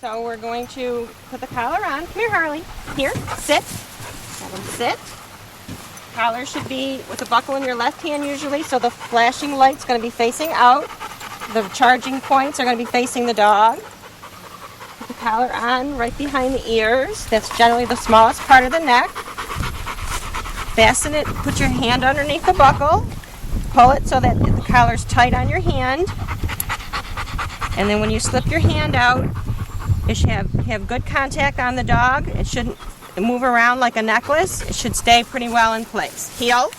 So we're going to put the collar on. Come here, Harley. Here, sit. Have him sit. Collar should be with the buckle in your left hand usually, so the flashing light's going to be facing out. The charging points are going to be facing the dog. Put the collar on right behind the ears. That's generally the smallest part of the neck. Fasten it, put your hand underneath the buckle. Pull it so that the collar's tight on your hand. And then when you slip your hand out, it should have good contact on the dog. It shouldn't move around like a necklace. It should stay pretty well in place. Heel.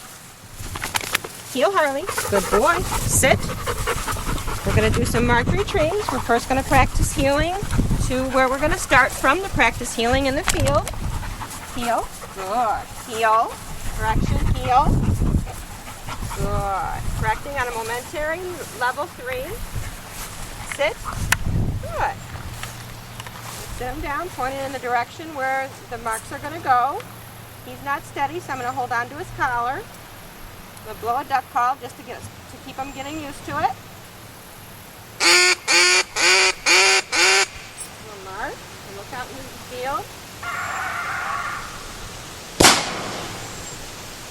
Heel, Harley. Good boy. Sit. We're going to do some mark retrieves. We're first going to practice heeling to where we're going to start from to practice heeling in the field. Heel. Good. Heel. Correction. Heel. Good. Correcting on a momentary level 3. Sit. Good. Sit him down, pointing in the direction where the marks are going to go. He's not steady, so I'm going to hold on to his collar. I'm going to blow a duck call just to keep him getting used to it. Little mark. And look out into the field.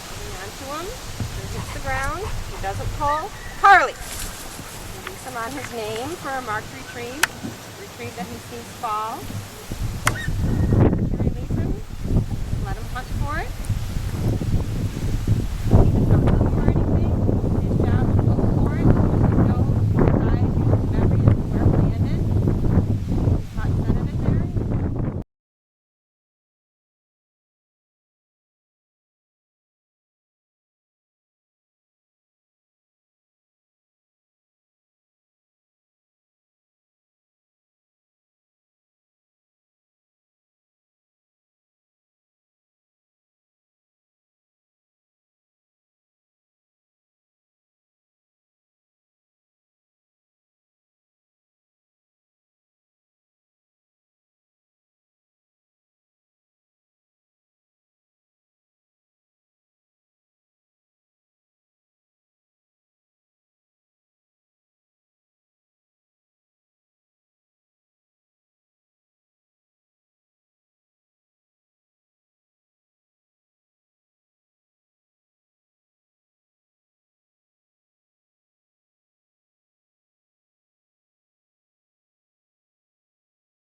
Holding on to him. He hits the ground. He doesn't pull. Harley. Release him on his name for a marked retrieve. Retrieve that he sees fall. Release him. Let him hunt for it. He doesn't come for anything. His job is to look for it. He knows his eyes, his memory is where it landed. He's caught set of it there.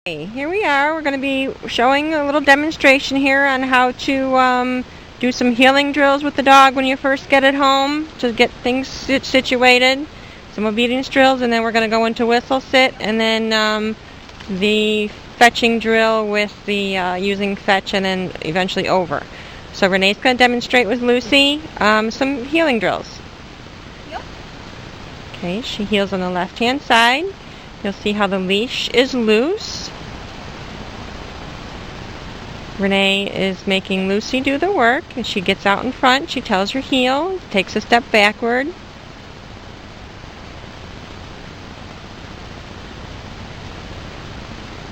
Here we are. We're going to be showing a little demonstration here on how to do some heeling drills with the dog when you first get it home to get things situated. Some obedience drills, and then we're going to go into whistle sit, and then the fetching drill with the using fetch, and then eventually over. So Renee's going to demonstrate with Lucy some heeling drills. Yep. Okay, she heels on the left-hand side. You'll see how the leash is loose. Renee is making Lucy do the work, and she gets out in front. She tells her heel, takes a step backward.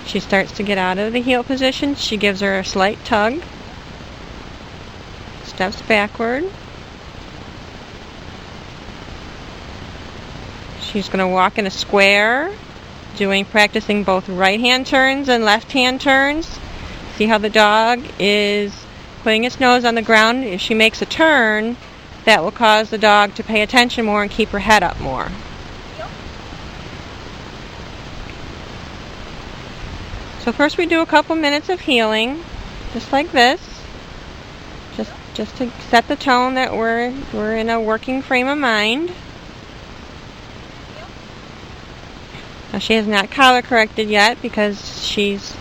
She starts to get out of the heel position. She gives her a slight tug. Steps backward. She's going to walk in a square, practicing both right-hand turns and left-hand turns. See how the dog is putting its nose on the ground. If she makes a turn, that will cause the dog to pay attention more and keep her head up more. Yep. So first we do a couple minutes of heeling, just like this, just to set the tone that we're in a working frame of mind. Now she has not collar corrected yet because she's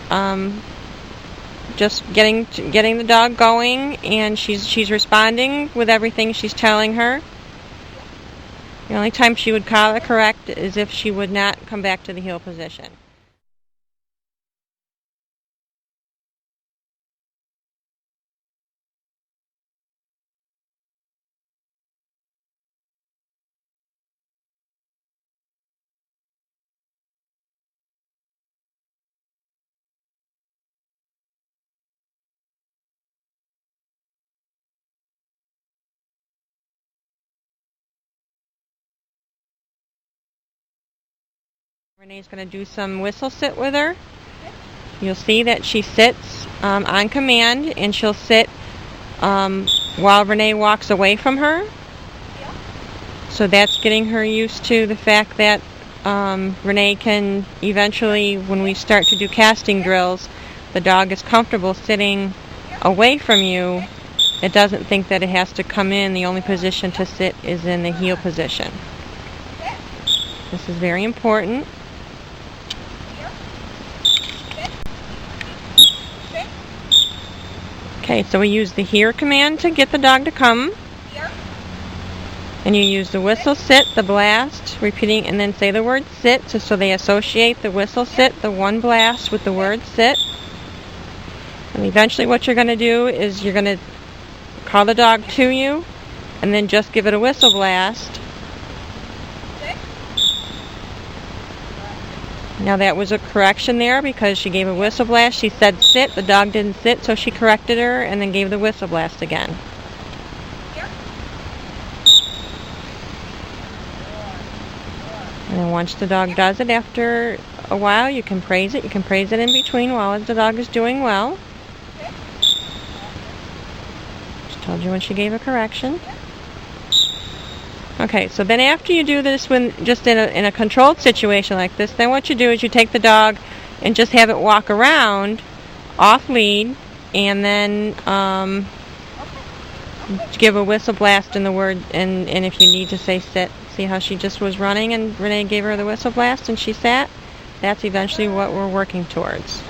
just getting the dog going, and she's responding with everything she's telling her. The only time she would collar correct is if she would not come back to the heel position. Renee's going to do some whistle sit with her. you'll see that she sits on command, and she'll sit while Renee walks away from her. So that's getting her used to the fact that Renee can eventually, when we start to do casting drills, the dog is comfortable sitting away from you. It doesn't think that it has to come in. The only position to sit is in the heel position. This is very important. Okay, so we use the here command to get the dog to come. And you use the whistle, sit, the blast, repeating, and then say the word sit, so they associate the whistle, sit, the one blast with the word sit. And eventually what you're going to do is you're going to call the dog to you, and then just give it a whistle blast. Now that was a correction there because she gave a whistle blast. She said sit, the dog didn't sit, so she corrected her and then gave the whistle blast again. And then once the dog does it after a while, you can praise it. You can praise it in between while the dog is doing well. Just told you when she gave a correction. Okay, so then after you do this, when just in a controlled situation like this, then what you do is you take the dog and just have it walk around off lead, and then give a whistle blast in the word, and if you need to say sit. See how she just was running and Renee gave her the whistle blast and she sat? That's eventually what we're working towards.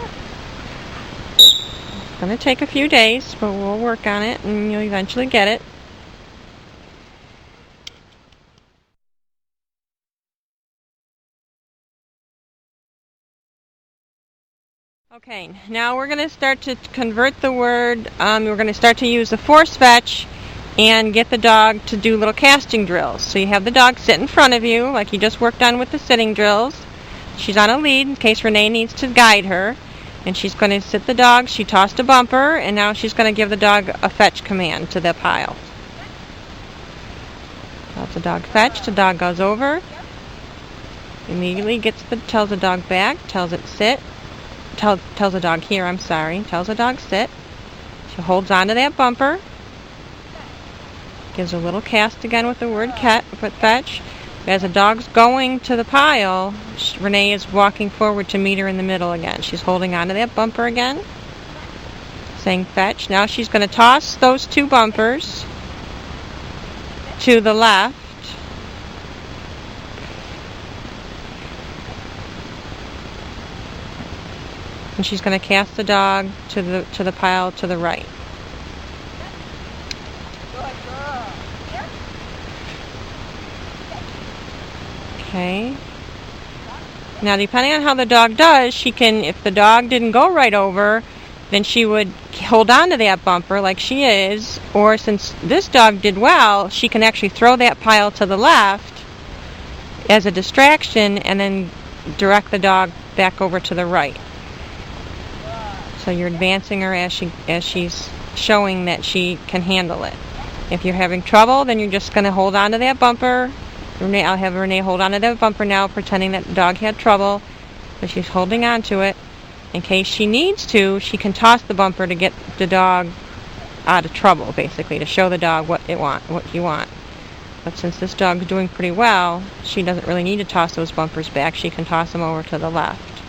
It's going to take a few days, but we'll work on it and you'll eventually get it. Okay, now we're going to start to convert the word. We're going to start to use the force fetch and get the dog to do little casting drills. So you have the dog sit in front of you, like you just worked on with the sitting drills. She's on a lead in case Renee needs to guide her. And she's going to sit the dog. She tossed a bumper, and now she's going to give the dog a fetch command to the pile. Tells the dog fetch. The dog goes over. Immediately tells the dog back. Tells it sit. Tells the dog here, I'm sorry. Tells the dog sit. She holds on to that bumper. Gives a little cast again with the word fetch. As the dog's going to the pile, Renee is walking forward to meet her in the middle again. She's holding on to that bumper again, saying fetch. Now she's going to toss those two bumpers to the left. And she's going to cast the dog to the pile to the right. Okay. Now, depending on how the dog does, she can, if the dog didn't go right over, then she would hold on to that bumper like she is, or since this dog did well, she can actually throw that pile to the left as a distraction and then direct the dog back over to the right. So you're advancing her as she's showing that she can handle it. If you're having trouble, then you're just going to hold on to that bumper. I'll have Renee hold on to that bumper now, pretending that the dog had trouble, but she's holding on to it. In case she needs to, she can toss the bumper to get the dog out of trouble, basically, to show the dog what you want. But since this dog's doing pretty well, she doesn't really need to toss those bumpers back. She can toss them over to the left.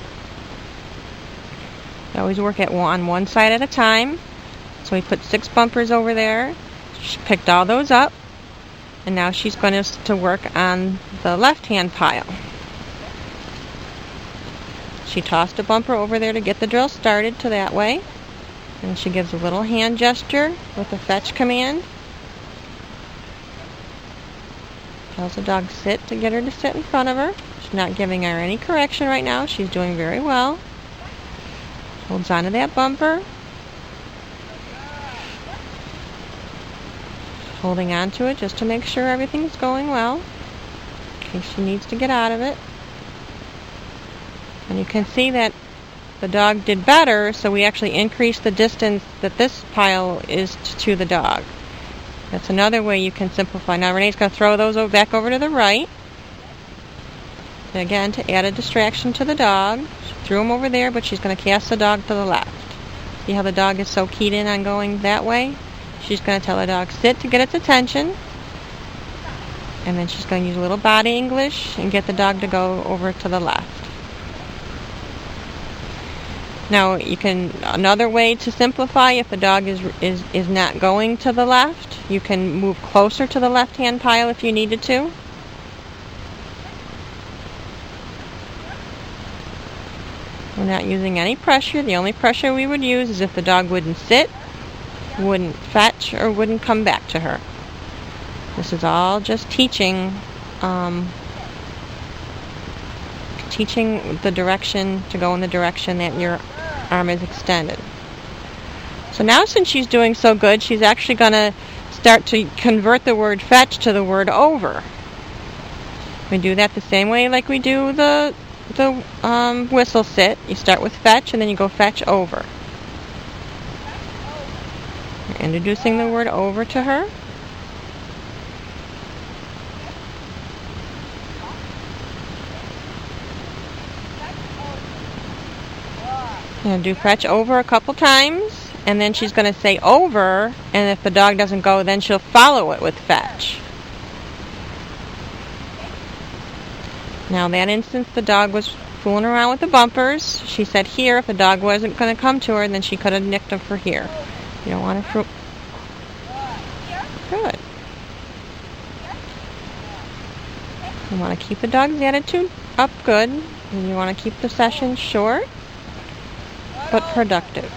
I always work on one side at a time. So we put 6 bumpers over there. She picked all those up. And now she's going to work on the left-hand pile. She tossed a bumper over there to get the drill started to that way. And she gives a little hand gesture with the fetch command. Tells the dog sit to get her to sit in front of her. She's not giving her any correction right now. She's doing very well. Holds on to that bumper. Holding on to it just to make sure everything's going well, in case she needs to get out of it. And you can see that the dog did better, so we actually increased the distance that this pile is to the dog. That's another way you can simplify. Now Renee's going to throw those back over to the right. again, to add a distraction to the dog. She threw him over there, but she's going to cast the dog to the left. See how the dog is so keyed in on going that way? She's going to tell the dog sit to get its attention. And then she's going to use a little body English and get the dog to go over to the left. Now, another way to simplify, if the dog is not going to the left, you can move closer to the left-hand pile if you needed to. We're not using any pressure. The only pressure we would use is if the dog wouldn't sit, wouldn't fetch, or wouldn't come back to her. This is all just teaching the direction to go in the direction that your arm is extended. So now, since she's doing so good, she's actually going to start to convert the word fetch to the word over. We do that the same way like we do the whistle sit. You start with fetch and then you go fetch over. You're introducing the word over to her. You're going to do fetch over a couple times, and then she's going to say over, and if the dog doesn't go, then she'll follow it with fetch. Now, in that instance, the dog was fooling around with the bumpers. She said here, if the dog wasn't going to come to her, then she could have nicked him for here. You don't want to... Good. You want to keep the dog's attitude up good, and you want to keep the session short but productive.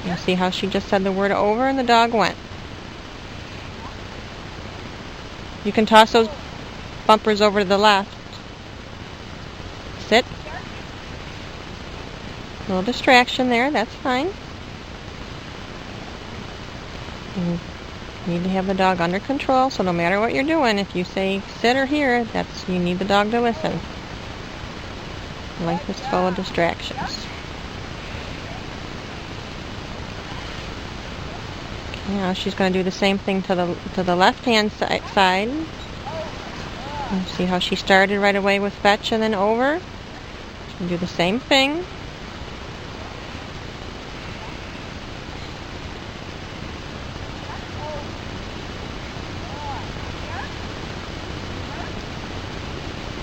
You see how she just said the word over and the dog went. You can toss those bumpers over to the left. Sit. A little distraction there, that's fine. You need to have the dog under control, so no matter what you're doing, if you say sit or here, you need the dog to listen. Life is full of distractions. Now she's going to do the same thing to the left-hand side. You see how she started right away with fetch and then over? She's going to do the same thing.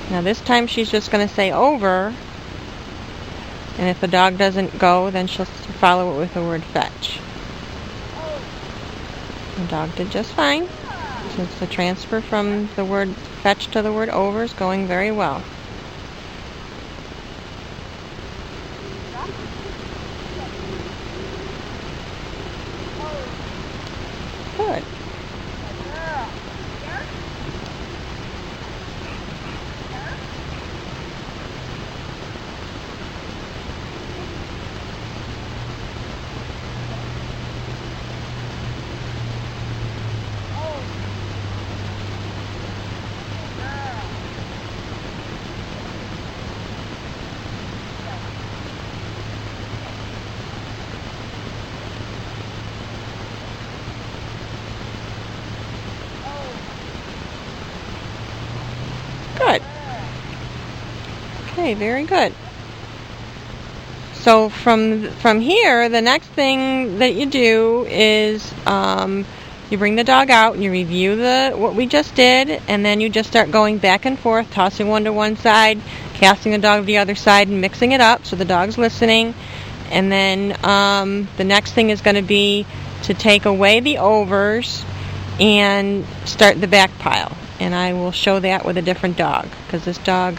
Now this time she's just going to say over, and if the dog doesn't go, then she'll follow it with the word fetch. The dog did just fine, since the transfer from the word fetch to the word over is going very well. Good. Good. Okay, very good. So from here, the next thing that you do is you bring the dog out and you review what we just did, and then you just start going back and forth, tossing one to one side, casting the dog to the other side, and mixing it up so the dog's listening. And then the next thing is going to be to take away the overs and start the back pile. And I will show that with a different dog, because this dog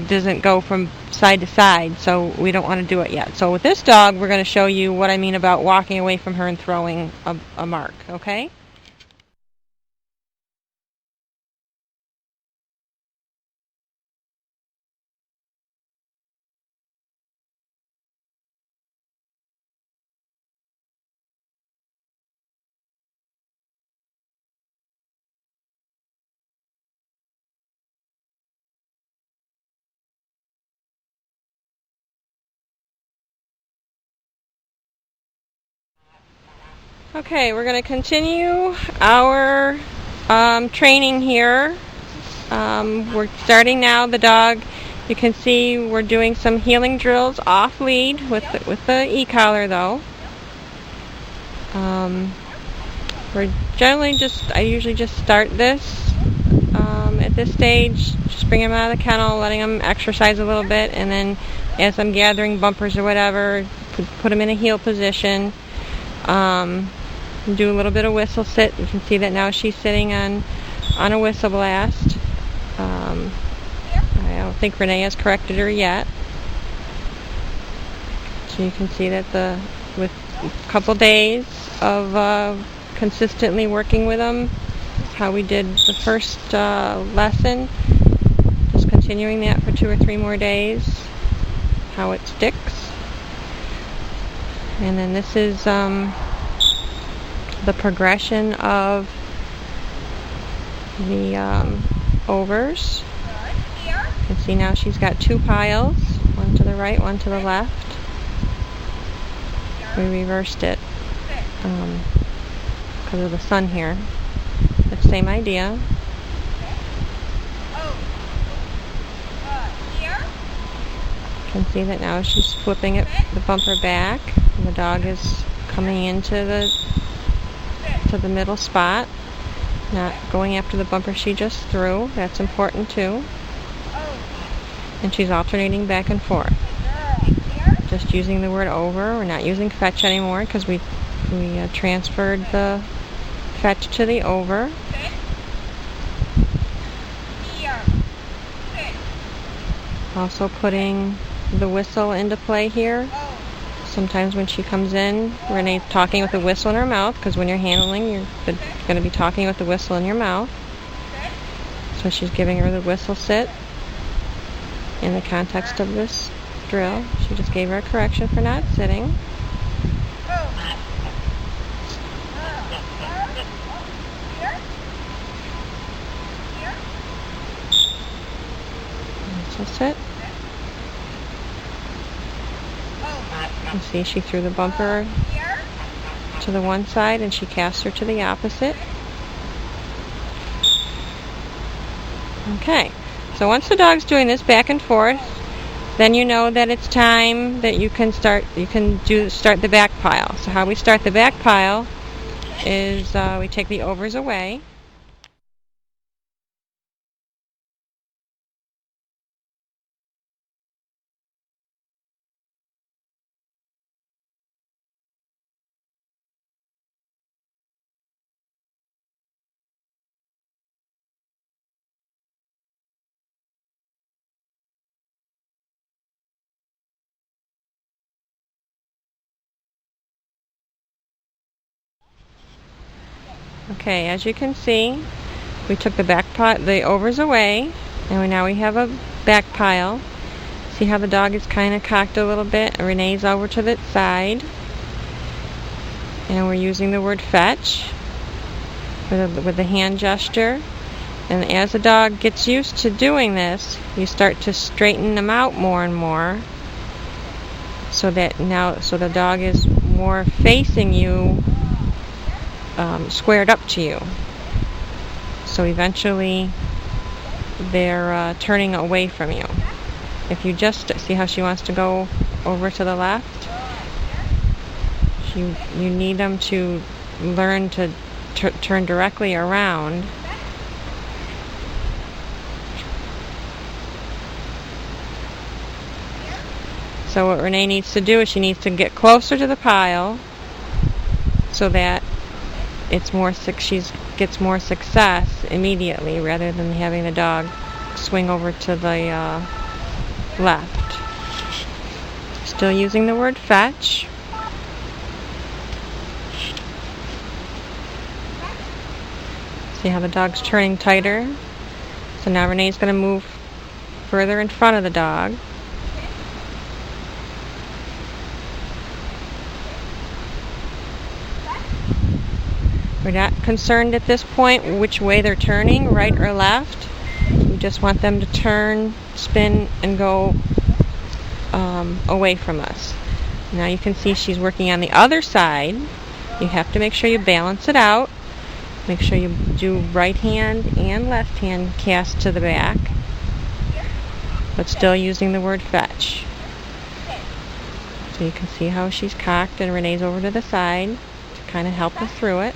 doesn't go from side to side, so we don't want to do it yet. So with this dog, we're going to show you what I mean about walking away from her and throwing a mark, okay? Okay, we're going to continue our training here. We're starting now. The dog, you can see we're doing some heeling drills off lead with the e-collar though. We're generally I usually just start this at this stage, just bring them out of the kennel, letting them exercise a little bit, and then as I'm gathering bumpers or whatever, put them in a heel position. Do a little bit of whistle sit. You can see that now she's sitting on a whistle blast. I don't think Renee has corrected her yet. So you can see that with a couple days of consistently working with them, how we did the first lesson, just continuing that for 2 or 3 more days, how it sticks. And then this is the progression of the overs. You can see now she's got 2 piles, one to the right, one to the left. We reversed it because of the sun here. But same idea. You can see that now she's flipping the bumper back, and the dog is coming into the middle spot, not going after the bumper she just threw. That's important too. And she's alternating back and forth. Just using the word over. We're not using fetch anymore because we transferred the fetch to the over. Also putting the whistle into play here. Sometimes when she comes in, Renee's talking with the whistle in her mouth, because when you're handling, you're going to be talking with the whistle in your mouth. So she's giving her the whistle sit in the context of this drill. She just gave her a correction for not sitting. Whistle sit. You see she threw the bumper to the one side and she cast her to the opposite. Okay, so once the dog's doing this back and forth, then you know that it's time that you can start the back pile. So how we start the back pile is we take the overs away. Okay, as you can see, we took the overs away, and now we have a back pile. See how the dog is kind of cocked a little bit, and Renee's over to the side. And we're using the word fetch with the hand gesture. And as the dog gets used to doing this, you start to straighten them out more and more, so the dog is more facing you, squared up to you. So eventually they're turning away from you. If you just see how she wants to go over to the left, you need them to learn to turn directly around. So what Renee needs to do is she needs to get closer to the pile so that she gets more success immediately, rather than having the dog swing over to the left. Still using the word fetch. See how the dog's turning tighter? So now Renee's going to move further in front of the dog. We're not concerned at this point which way they're turning, right or left. We just want them to turn, spin, and go away from us. Now you can see she's working on the other side. You have to make sure you balance it out. Make sure you do right hand and left hand cast to the back, but still using the word fetch. So you can see how she's cocked and Renee's over to the side to kind of help her through it.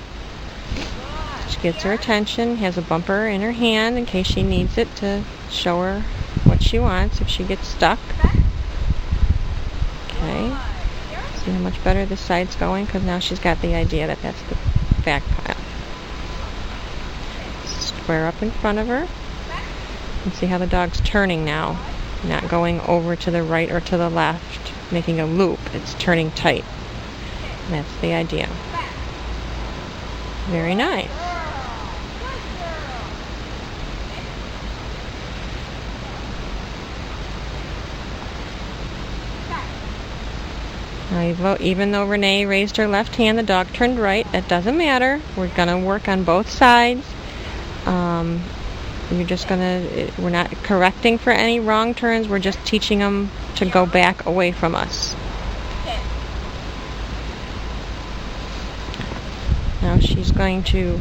She gets her attention, has a bumper in her hand in case she needs it to show her what she wants if she gets stuck. Okay, see how much better this side's going, because now she's got the idea that that's the back pile. Square up in front of her, and see how the dog's turning now, not going over to the right or to the left, making a loop. It's turning tight. And that's the idea. Very nice. Now, even though Renee raised her left hand, the dog turned right. That doesn't matter. We're going to work on both sides. We're not correcting for any wrong turns. We're just teaching them to go back away from us. Now she's going to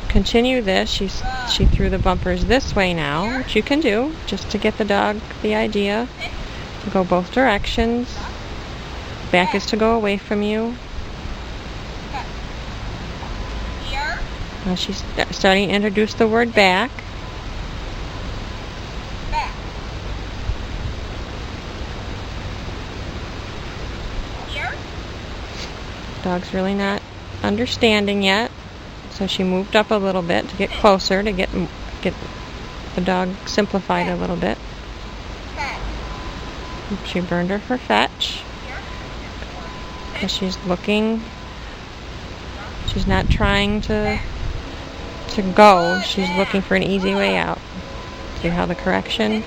continue this. She threw the bumpers this way now, which you can do just to get the dog the idea to go both directions. Back is to go away from you. Now she's starting to introduce the word back. Dog's really not understanding yet, so she moved up a little bit to get closer, to get the dog simplified a little bit. She burned her for fetch because she's looking. She's not trying to go. She's looking for an easy way out. See how the correction,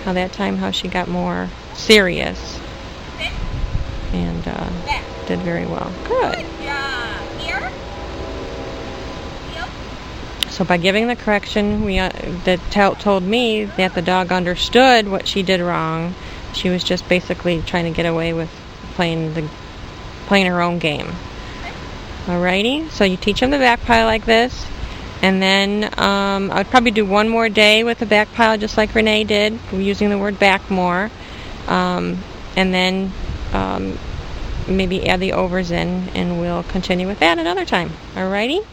how that time, how she got more serious and did very well. Good. So by giving the correction, that told me that the dog understood what she did wrong. She was just basically trying to get away with playing her own game. Alrighty, so you teach them the back pile like this, and then I would probably do one more day with the back pile just like Renee did, using the word back more, and then maybe add the overs in, and we'll continue with that another time. Alrighty?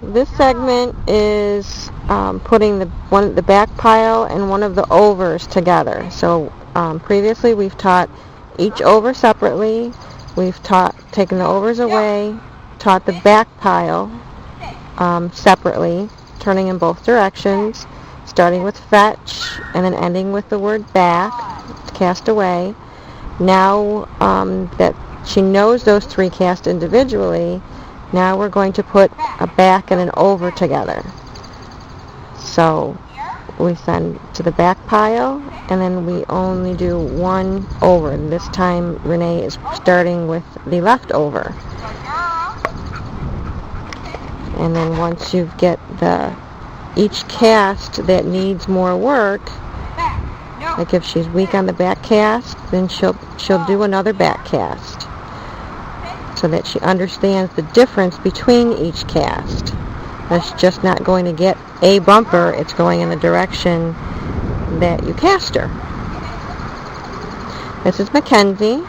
This segment is putting the back pile and one of the overs together. So previously we've taught each over separately. We've taken the overs away, taught the back pile separately, turning in both directions, starting with fetch and then ending with the word back, cast away. Now that she knows those three cast individually, now we're going to put a back and an over together. So we send to the back pile, and then we only do one over. This time Renee is starting with the left over. And then once you get each cast that needs more work, like if she's weak on the back cast, then she'll do another back cast, so that she understands the difference between each cast. It's just not going to get a bumper, it's going in the direction that you cast her. This is Mackenzie.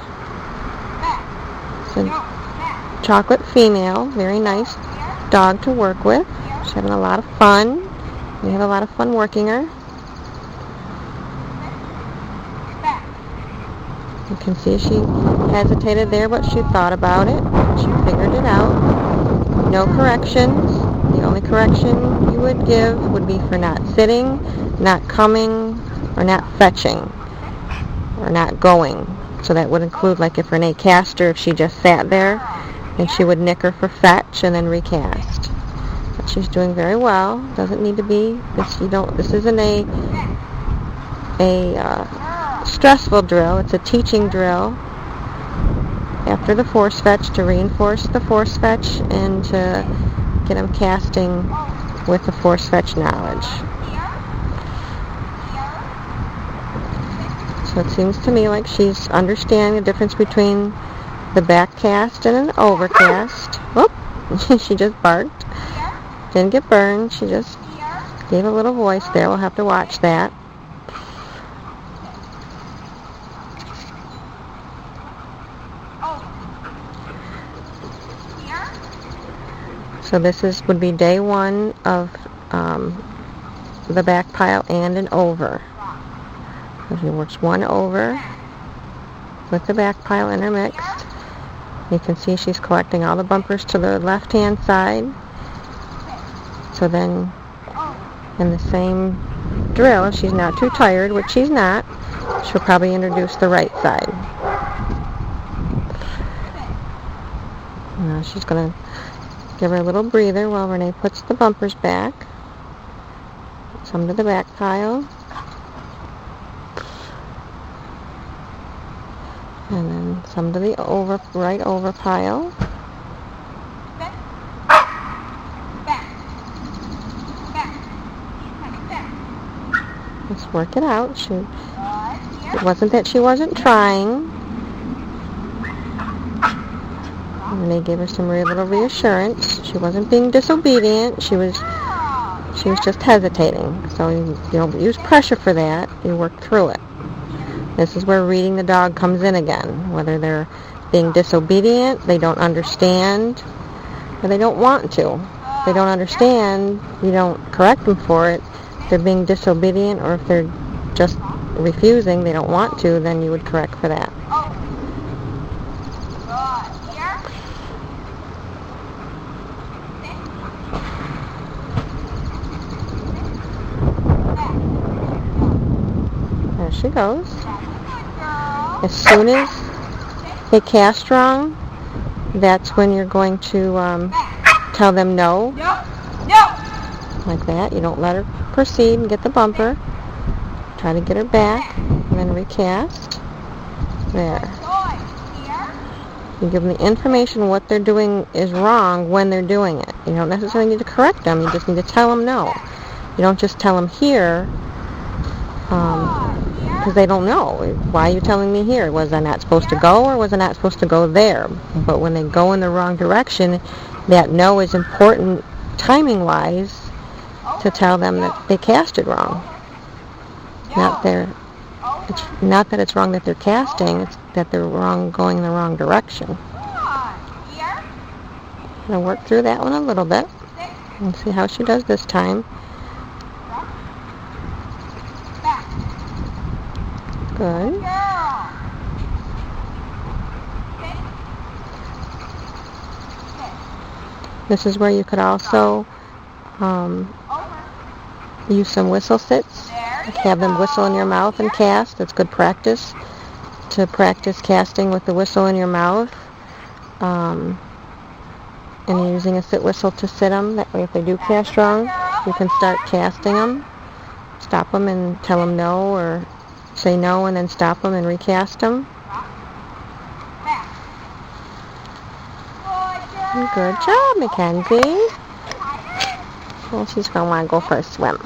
It's a chocolate female, very nice dog to work with. She's having a lot of fun. We have a lot of fun working her. You can see she hesitated there, but she thought about it. She figured it out. No corrections. The only correction you would give would be for not sitting, not coming, or not fetching, or not going. So that would include, like if Renee cast her, if she just sat there, then she would nick her for fetch and then recast. But she's doing very well. Doesn't need to be. This isn't a stressful drill. It's a teaching drill. after the force fetch to reinforce the force fetch and to get them casting with the force fetch knowledge. So it seems to me like she's understanding the difference between the back cast and an overcast. Whoop! She just barked. Didn't get burned. She just gave a little voice there. We'll have to watch that. So this would be day 1 of the back pile and an over. So she works 1 over with the back pile intermixed. You can see she's collecting all the bumpers to the left-hand side. So then, in the same drill, if she's not too tired, which she's not, she'll probably introduce the right side. Now she's going to give her a little breather while Renee puts the bumpers back. Some to the back pile. And then some to the right over pile. Let's work it out. It wasn't that she wasn't trying. And they gave her some little reassurance. She wasn't being disobedient. She was just hesitating. So you don't use pressure for that. You work through it. This is where reading the dog comes in again. Whether they're being disobedient, they don't understand, or they don't want to. If they don't understand, you don't correct them for it. If they're being disobedient, or if they're just refusing, they don't want to, then you would correct for that. There she goes. As soon as they cast wrong, that's when you're going to tell them no. Like that. You don't let her proceed and get the bumper. Try to get her back and then recast. There. You give them the information what they're doing is wrong when they're doing it. You don't necessarily need to correct them. You just need to tell them no. You don't just tell them here. Because they don't know. Why are you telling me here? Was I not supposed to go, or was I not supposed to go there? But when they go in the wrong direction, that no is important timing-wise to tell them that they casted wrong. Not that it's wrong that they're casting, it's that they're going in the wrong direction. I'm going to work through that one a little bit and see how she does this time. Good. This is where you could also use some whistle sits. Have them whistle in your mouth and cast. That's good practice. To practice casting with the whistle in your mouth. And using a sit whistle to sit them. That way if they do cast wrong, you can start casting them. Stop them and tell them no, or say no and then stop them and recast them. Good job, Mackenzie. Well, she's going to want to go for a swim.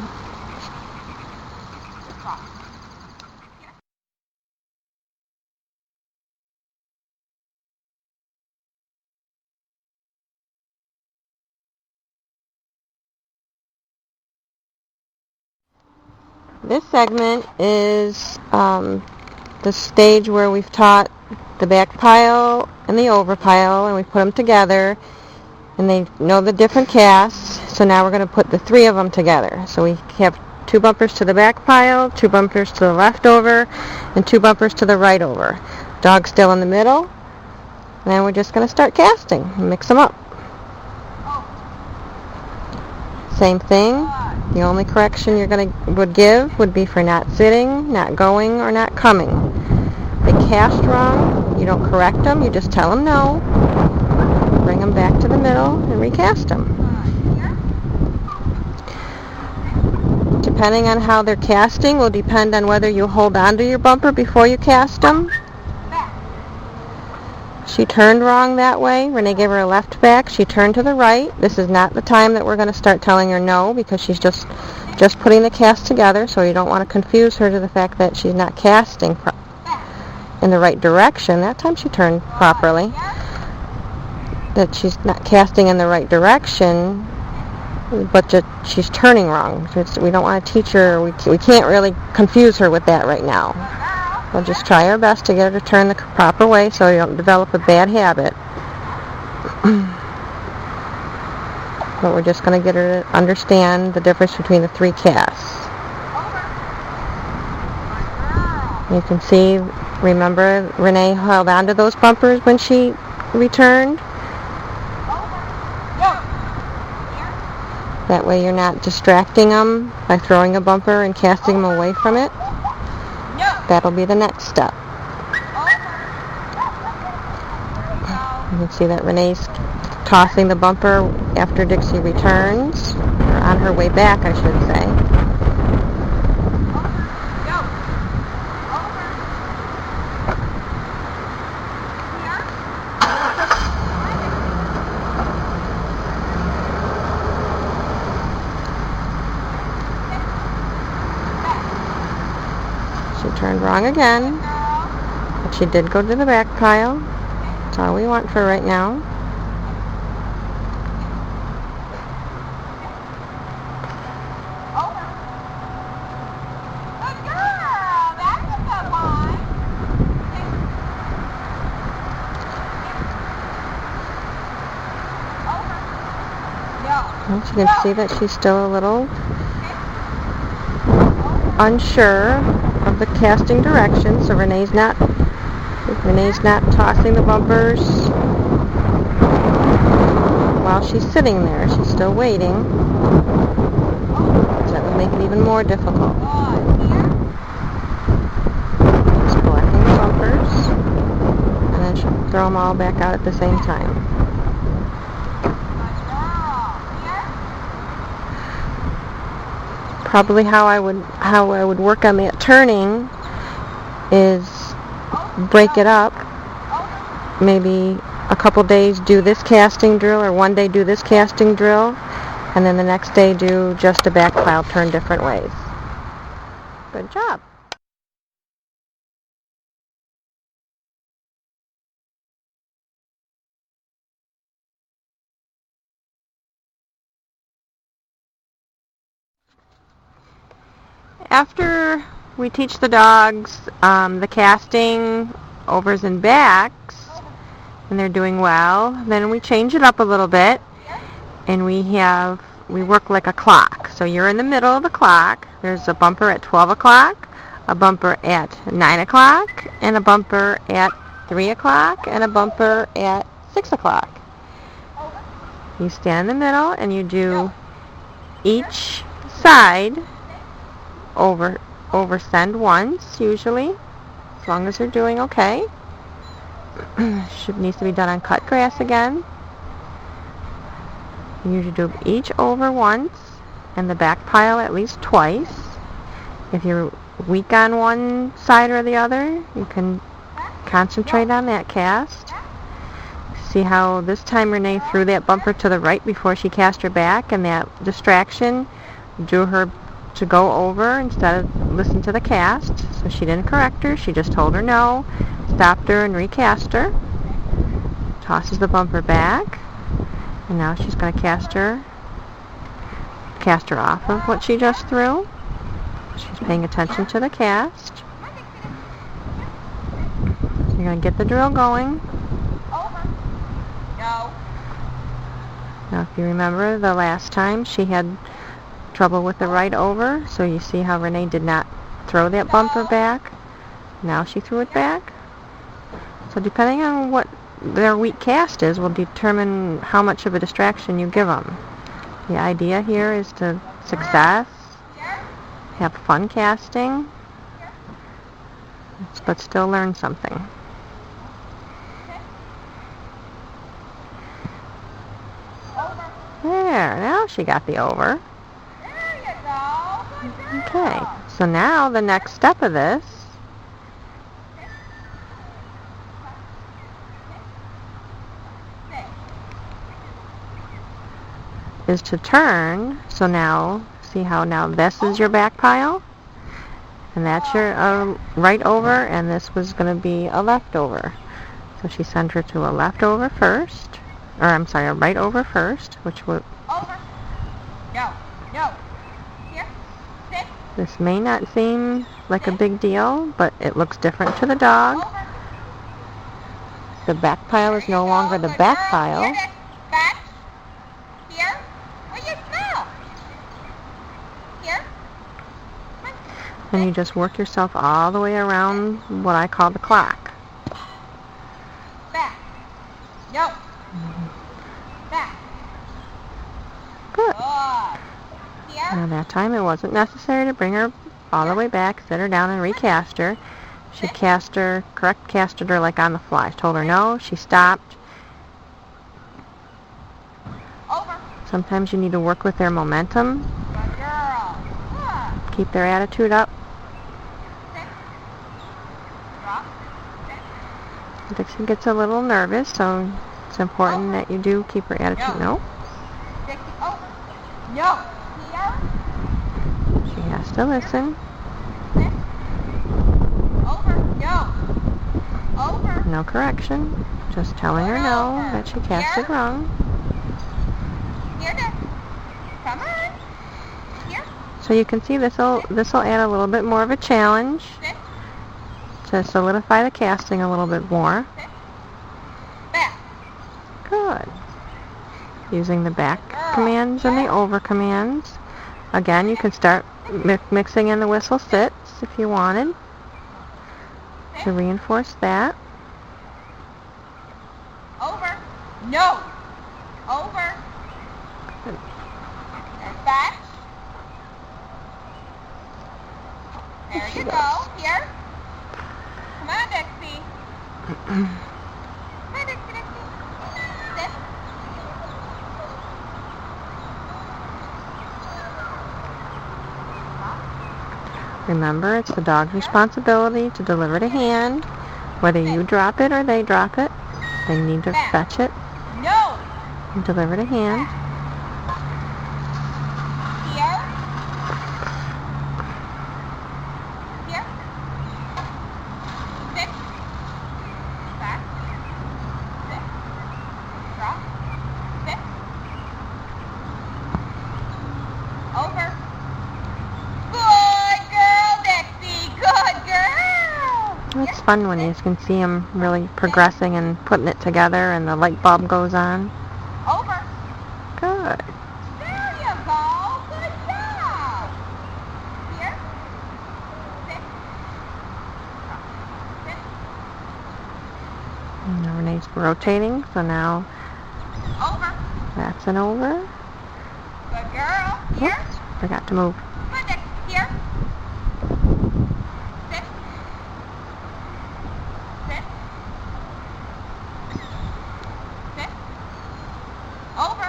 This segment is the stage where we've taught the back pile and the over pile, and we put them together, and they know the different casts. So now we're going to put the 3 of them together. So we have 2 bumpers to the back pile, 2 bumpers to the left over, and 2 bumpers to the right over. Dog's still in the middle, and then we're just going to start casting and mix them up. Same thing. The only correction would give would be for not sitting, not going, or not coming. They cast wrong, you don't correct them, you just tell them no, bring them back to the middle, and recast them. Depending on how they're casting will depend on whether you hold on to your bumper before you cast them. She turned wrong that way. Renee gave her a left back. She turned to the right. This is not the time that we're going to start telling her no, because she's just putting the cast together, so you don't want to confuse her to the fact that she's not casting in the right direction. That time she turned properly. That she's not casting in the right direction, but she's turning wrong. We don't want to teach her. We can't really confuse her with that right now. We'll just try our best to get her to turn the proper way so you don't develop a bad habit. But we're just going to get her to understand the difference between the 3 casts. You can see, remember, Renee held onto those bumpers when she returned. That way you're not distracting them by throwing a bumper and casting them away from it. That'll be the next step. You can see that Renee's tossing the bumper after Dixie returns, or on her way back, I should say. She turned wrong again, but she did go to the back pile. That's all we want for right now. Well, you can see that she's still a little unsure of the casting direction, so Renee's not tossing the bumpers while she's sitting there. She's still waiting, so that would make it even more difficult. Just collecting the bumpers, and then she'll throw them all back out at the same time. Probably how I would work on that turning is break it up. Maybe a couple days do this casting drill, or one day do this casting drill, and then the next day do just a back pile turn different ways. Good job. After we teach the dogs the casting overs and backs, and they're doing well, then we change it up a little bit, and we work like a clock. So you're in the middle of the clock. There's a bumper at 12 o'clock, a bumper at 9 o'clock, and a bumper at 3 o'clock, and a bumper at 6 o'clock. You stand in the middle, and you do each side oversend once, usually, as long as they're doing okay. Needs to be done on cut grass again. You usually do each over once, and the back pile at least twice. If you're weak on one side or the other, you can concentrate on that cast. See how this time Renee threw that bumper to the right before she cast her back, and that distraction drew her to go over instead of listen to the cast. So she didn't correct her, she just told her no, stopped her and recast her. Tosses the bumper back, and now she's going to cast her off of what she just threw. She's paying attention to the cast. So you're going to get the drill going. Now if you remember the last time she had trouble with the right over, so you see how Renee did not throw that bumper back. Now she threw it back. So depending on what their weak cast is will determine how much of a distraction you give them. The idea here is to success, have fun casting, but still learn something. There, now she got the over. Okay, so now the next step of this is to turn. So now, see how now this is your back pile? And that's your right over, and this was going to be a left over. So she sent her to a left over first, or I'm sorry, a right over first, which would... Over. No. No. Here. Sit. This may not seem like a big deal, but it looks different to the dog. Over. The back pile is no longer the back pile. Here. Back. Here. Where you go? Here. And you just work yourself all the way around what I call the clock. Back. No. Back. Good. Good. Here. Now that time it wasn't necessary to bring her all the way back, sit her down and recast her. She correct-casted her like on the fly. Told her no, she stopped. Over. Sometimes you need to work with their momentum. Good girl. Good. Keep their attitude up. Sit. Drop. Sit. Dixie gets a little nervous, so it's important that you do keep her attitude. No. Dixie, over. No. Here. She has to listen. Sit. Over. No. Over. No correction. Just telling her no, that she casted wrong. Here, Dick. Come on. Here. So you can see this'll add a little bit more of a challenge Sit. to solidify the casting a little bit more. Sit. Back. Good. Using the back commands and the over commands. Again, you can start mixing in the whistle sits if you wanted to reinforce that. Over. No. Over. Good. And back. There you go. Here. Come on, Dixie. Come on, Dixie. Sit. Remember, it's the dog's responsibility to deliver to hand. Whether you drop it or they drop it, they need to fetch it No. and deliver to hand. Here. Here. Sit. Back. Sit. Drop. Sit. Over. Good girl, Dixie. Good girl. It's fun when you can see them really progressing and putting it together and the light bulb goes on. Over. Good. There you go. Good job. Here. Sit. Sit. Now Renee's rotating, so now Over. that's an over. Good girl. Here. Oops, forgot to move. Come on, Dick. Here. Sit. Sit. Sit. Over.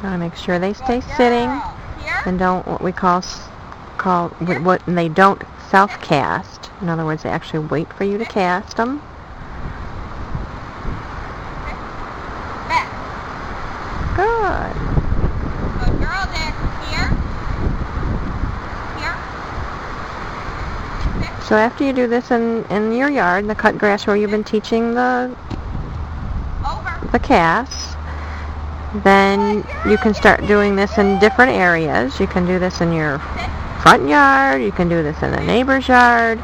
Gotta make sure they stay Good sitting girl. Here. and don't what we call and they don't self-cast. In other words, they actually wait for you to cast them. Back. Good. Good girl, Dick. Here. Here. Sit. So after you do this in your yard, the cut grass where you've been teaching the Over. casts, then you can start doing this in different areas. You can do this in your front yard. You can do this in the neighbor's yard.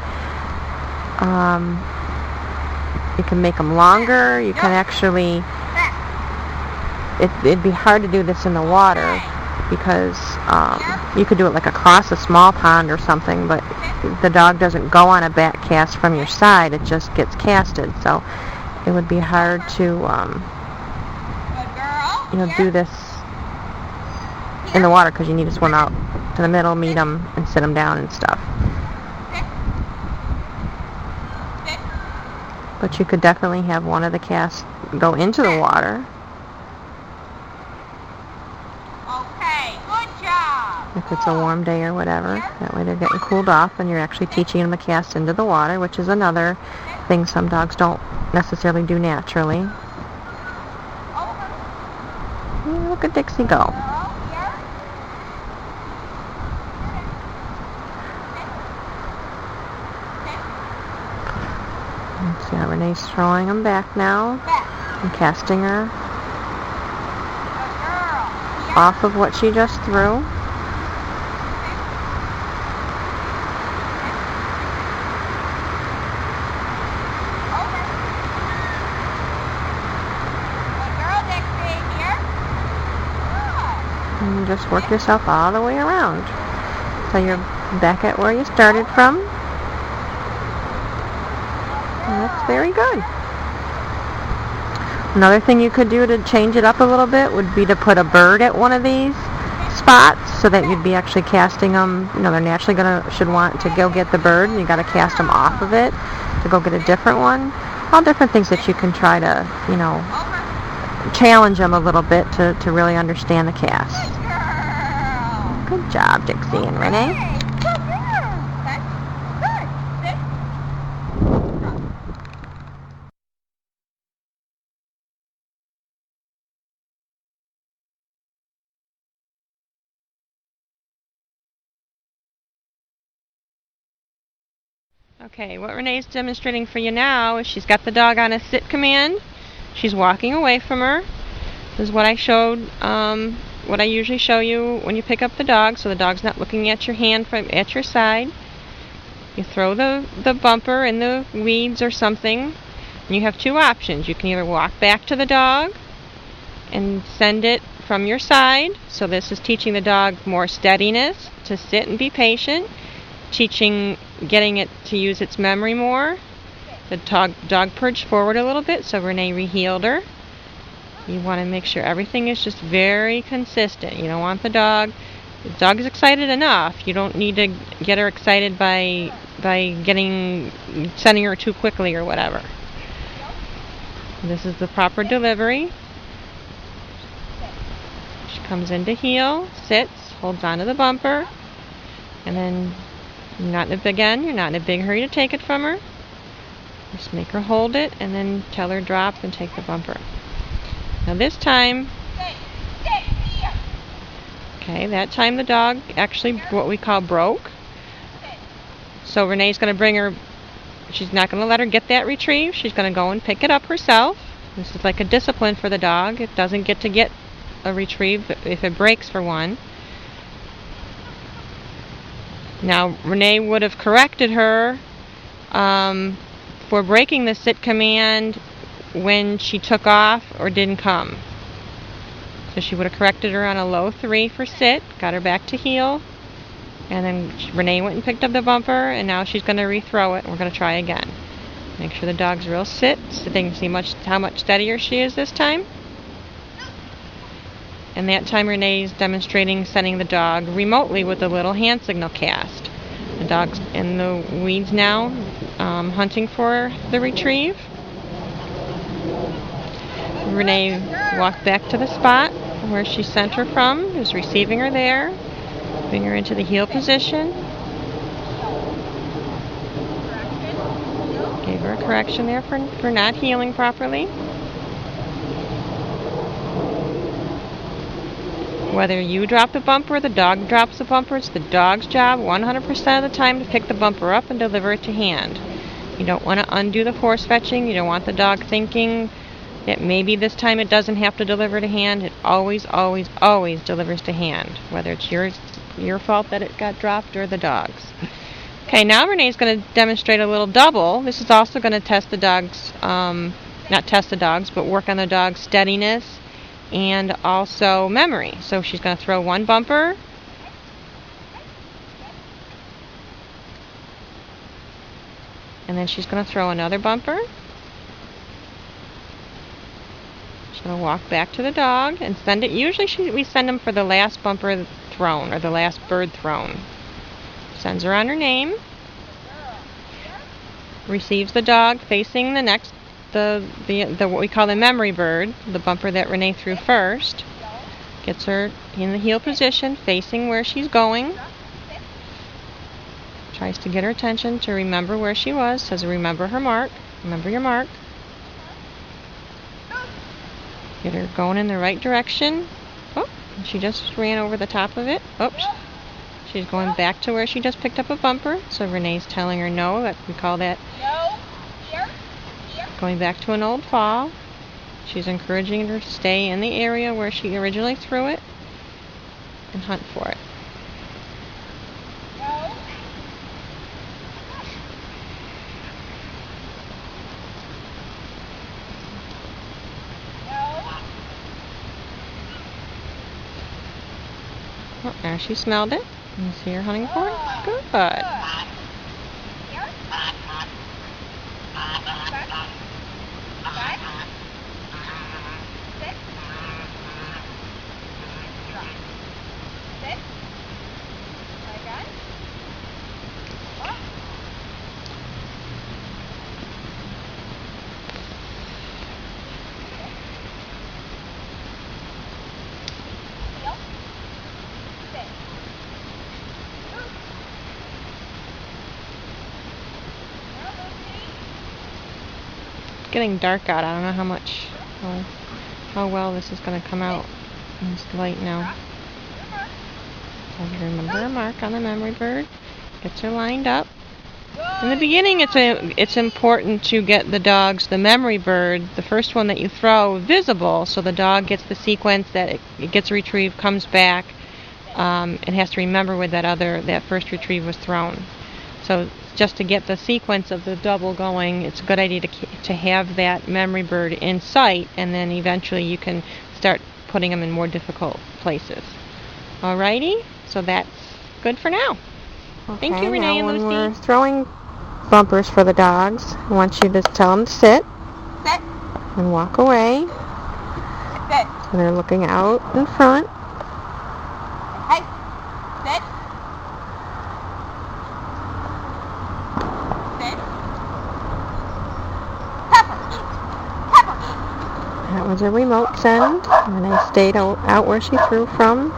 You can make them longer. You can actually... It'd be hard to do this in the water because you could do it like across a small pond or something, but the dog doesn't go on a back cast from your side. It just gets casted. So it would be hard to do this in the water because you need to swim out to the middle, meet them, and sit them down and stuff. But you could definitely have one of the casts go into the water Okay, good job. if it's a warm day or whatever. That way they're getting cooled off and you're actually teaching them to cast into the water, which is another thing some dogs don't necessarily do naturally. Over. Yeah, Look at Dixie go. See how Renee's throwing them back now and casting her off of what she just threw. And just work yourself all the way around. So you're back at where you started from. And that's very good. Another thing you could do to change it up a little bit would be to put a bird at one of these spots so that you'd be actually casting them. You know, they're naturally should want to go get the bird, and you got to cast them off of it to go get a different one. All different things that you can try to, you know, challenge them a little bit to really understand the cast. Good job, Dixie and Renee. Okay, what Renee's demonstrating for you now is she's got the dog on a sit command. She's walking away from her. This is what I showed, what I usually show you when you pick up the dog, so the dog's not looking at your hand at your side. You throw the bumper in the weeds or something, and you have two options. You can either walk back to the dog and send it from your side. So this is teaching the dog more steadiness, to sit and be patient, getting it to use its memory more. The dog perched forward a little bit, so Renee rehealed her. You want to make sure everything is just very consistent. You don't want the dog is excited enough. You don't need to get her excited by sending her too quickly or whatever. This is the proper delivery. She comes in to heel, sits, holds onto the bumper, and then you're not in a big hurry to take it from her. Just make her hold it and then tell her drop and take the bumper. Now this time, okay, that time the dog actually what we call broke. So Renee's going to bring her, she's not going to let her get that retrieve. She's going to go and pick it up herself. This is like a discipline for the dog. It doesn't get to get a retrieve if it breaks for one. Now Renee would have corrected her for breaking the sit command when she took off or didn't come. So she would have corrected her on a low 3 for sit, got her back to heel, and then Renee went and picked up the bumper, and now she's going to rethrow it, and we're going to try again. Make sure the dog's real sit, so they can see how much steadier she is this time. And that time Renee's demonstrating sending the dog remotely with a little hand signal cast. The dog's in the weeds now, hunting for the retrieve. Renee walked back to the spot where she sent her from, is receiving her there, bring her into the heel position. Gave her a correction there for not healing properly. Whether you drop the bumper or the dog drops the bumper, it's the dog's job 100% of the time to pick the bumper up and deliver it to hand. You don't want to undo the force fetching. You don't want the dog thinking that maybe this time it doesn't have to deliver to hand. It always, always, always delivers to hand, whether it's your fault that it got dropped or the dog's. Okay, now Renee's going to demonstrate a little double. This is also going to test the dog's, not test the dog's, but work on the dog's steadiness and also memory. So she's going to throw one bumper, and then she's going to throw another bumper. She's going to walk back to the dog and send it. Usually we send them for the last bumper thrown or the last bird thrown. Sends her on her name. Receives the dog facing the next, the what we call the memory bird, the bumper that Renee threw first. Gets her in the heel position, facing where she's going. Tries to get her attention to remember where she was. Says remember her mark. Remember your mark. Get her going in the right direction. She just ran over the top of it. Oops. She's going back to where she just picked up a bumper. So Renee's telling her no. We call that No. Here. Here. going back to an old fall. She's encouraging her to stay in the area where she originally threw it and hunt for it. No. No. Oh, there she smelled it. You see her hunting for it? Good. Here. Back. Sit. Drop. Sit. Again. Up. Heel. Sit. Getting dark out. I don't know how well this is going to come out in this light now. So remember a mark on the memory bird. Gets her lined up. In the beginning, it's important to get the memory bird, the first one that you throw, visible, so the dog gets the sequence that it gets retrieved, comes back, and has to remember where that first retrieve was thrown. So just to get the sequence of the double going, it's a good idea to have that memory bird in sight, and then eventually you can start putting them in more difficult places. Alrighty, so that's good for now. Okay, thank you, Renee and Lucy. When we're throwing bumpers for the dogs, I want you to tell them to sit. Sit. And walk away. Sit. So they're looking out in front. Hey. Sit. Sit. Pepper. Pepper. That was a remote send. And I stayed out where she threw from.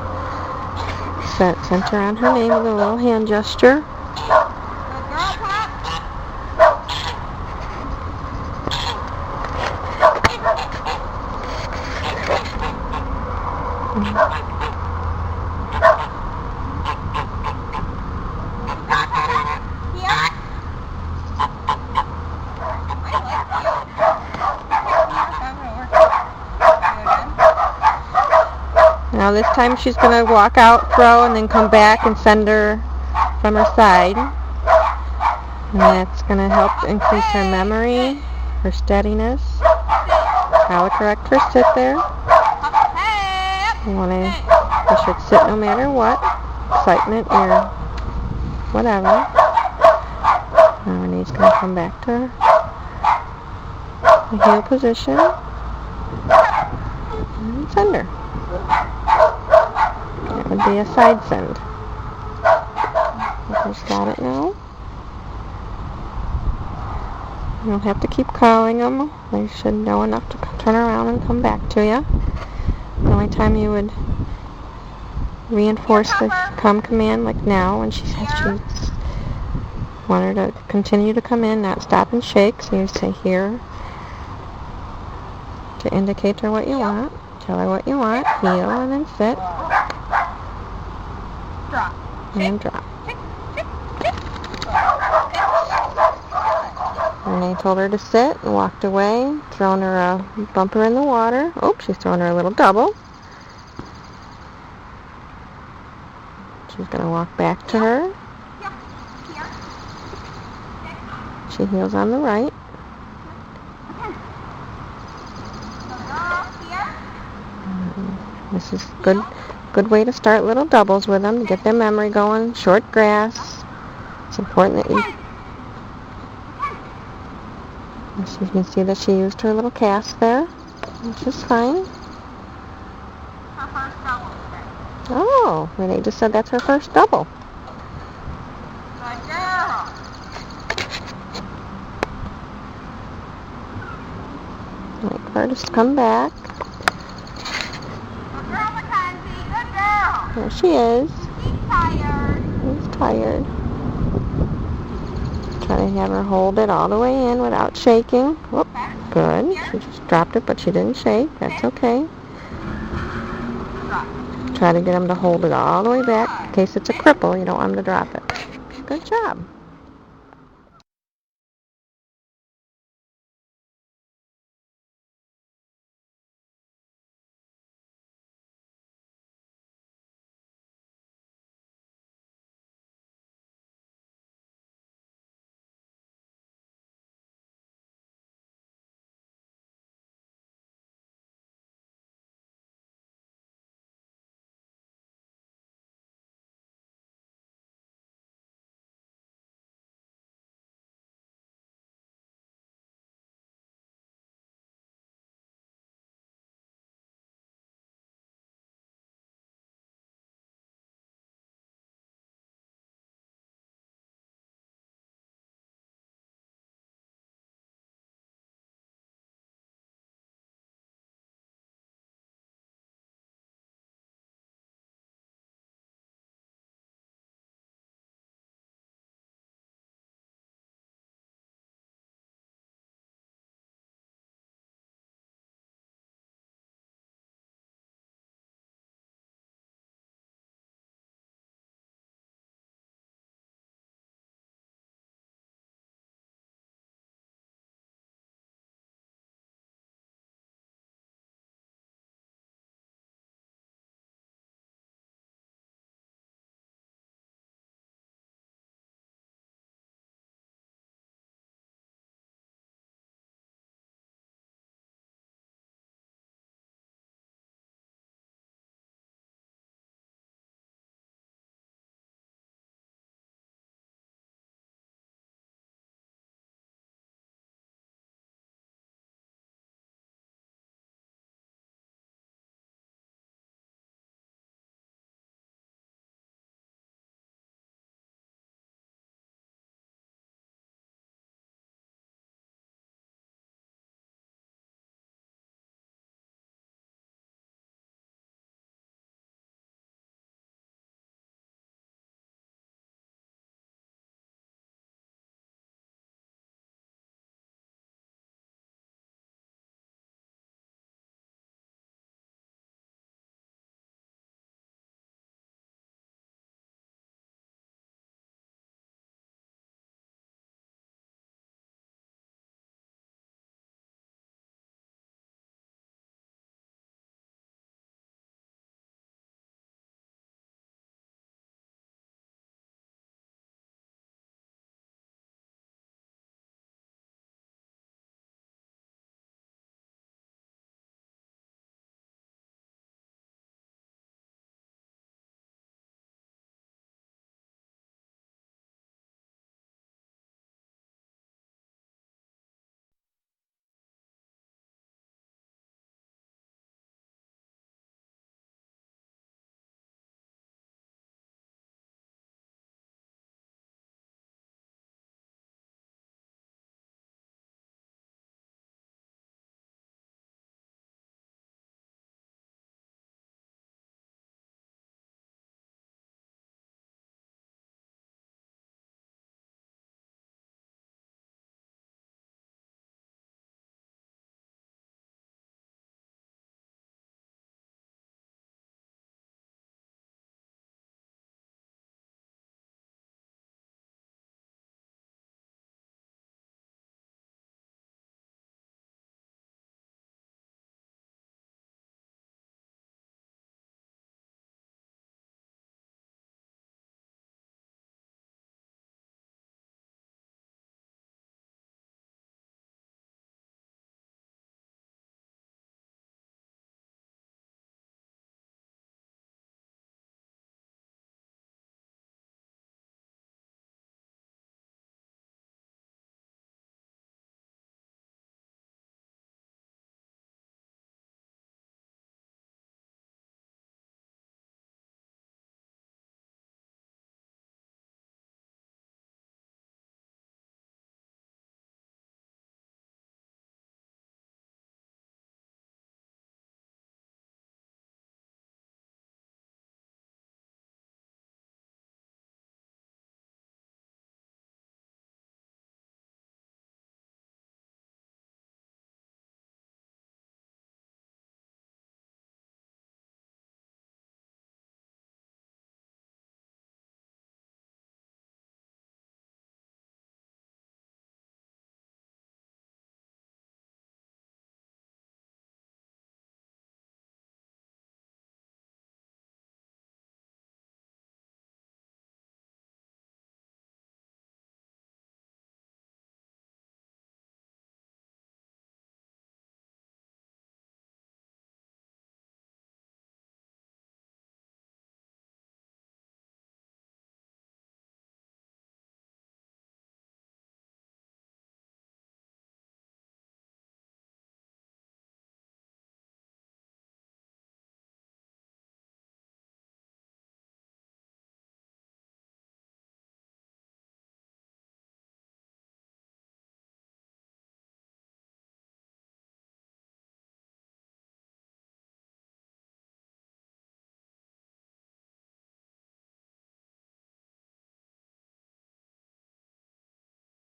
Sent her on her name with a little hand gesture. Good girl, Pop. Now this time she's going to walk out, throw, and then come back and send her from her side. And that's going to help increase her memory, her steadiness, how to correct her sit there. You should sit no matter what, excitement or whatever. Now Renee's going to come back to the heel position and send her. That would be a side send. Just got it now. You don't have to keep calling them. They should know enough to turn around and come back to you. The only time you would reinforce the come command, like now, when she says she want her to continue to come in, not stop and shake. So you say here to indicate to her what you want. Tell her what you want. Heel and then sit. Drop. And drop. And I told her to sit and walked away, thrown her a bumper in the water. Oh, she's thrown her a little double. She's going to walk back to her. She heels on the right. This is good way to start little doubles with them to get their memory going. Short grass. It's important that you can see that she used her little cast there, which is fine. Her first double. Oh, Renee just said that's her first double. Good girl. Wait for her to come back. Good girl, Mackenzie. Good girl. There she is. She's tired. She's tired. Try to have her hold it all the way in without shaking. Whoop, good. She just dropped it, but she didn't shake. That's okay. Drop. Try to get them to hold it all the way back in case it's a cripple. You don't want them to drop it. Good job.